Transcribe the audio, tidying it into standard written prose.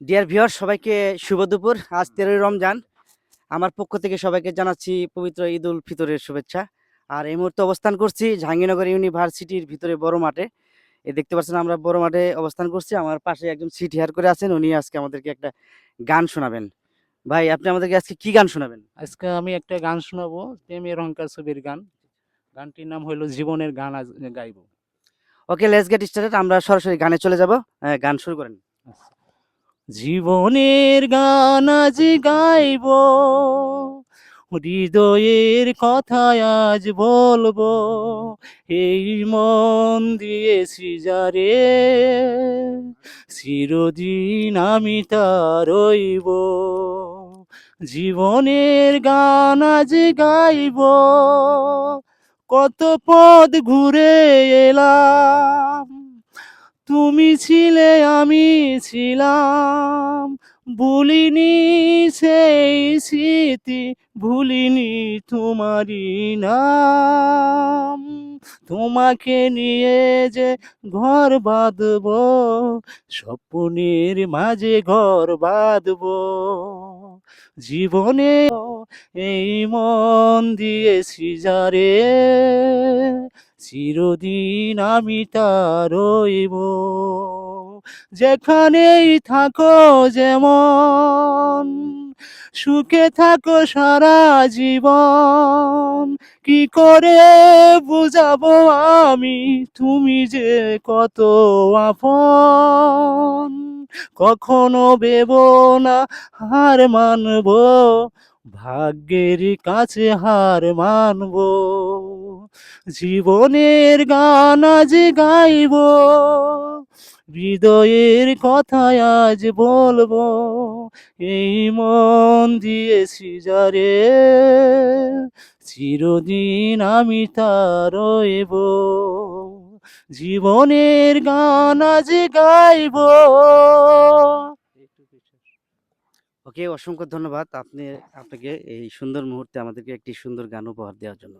Dear viewer সবাইকে শুভ দুপুর। আজ 13ই রমজান। আমার পক্ষ থেকে সবাইকে জানাচ্ছি পবিত্র ঈদ উল ফিতরের শুভেচ্ছা। আর এই মুহূর্তে অবস্থান করছি জাহাঙ্গীরনগর ইউনিভার্সিটির ভিতরে বড় মাঠে। এই দেখতে পাচ্ছেন আমরা বড় মাঠে অবস্থান করছি। আমার পাশে একজন সিট হেয়ার করে আছেন, উনি আজকে আমাদেরকে একটা গান শোনাবেন। ভাই, আপনি আমাদেরকে আজকে কি গান শোনাবেন? আজকে আমি একটা গান শোনাবো, প্রেমের অহংকার ছবির গান। গানটির নাম হইল জীবনের গান। আজ গাইবো। ওকে, লেটস গেট স্টার্টেড। আমরা সরাসরি গানে চলে যাব। গান শুরু করেন। জীবনের গান আজ গাইবো, হৃদয়ের কথা আজ বলবো। এই মন দিয়েছি যারে, চিরদিন আমি তার রইব। জীবনের গান আজ গাইবো, কত পথ ঘুরে এলাম, তুমি ছিলে আমি ছিলাম। ভুলিনি সেই স্মৃতি, ভুলিনি তোমারই নাম। তোমাকে নিয়ে যে ঘর বাঁধবো, স্বপ্নের মাঝে ঘর বাঁধবো। জীবনে এই মন দিয়েছি যারে, চিরদিন আমি তার রইব। যেখানেই থাকো যেমন, সুখে থাকো সারা জীবন। কি করে বুঝাবো আমি, তুমি যে কত আপন। কখনো ভেবো না হার মানবো, ভাগ্যের কাছে হার মানবো। জীবনের গান আজ গাইবো, হৃদয়ের কথা আজ বলবো। এই মন দিয়েছি যারে, চিরদিন আমি তার রইব। জীবনের গান আজ গাইবো। ওকে, অসংখ্য ধন্যবাদ আপনাকে এই সুন্দর মুহূর্তে আমাদেরকে একটি সুন্দর গান উপহার দেওয়ার জন্য।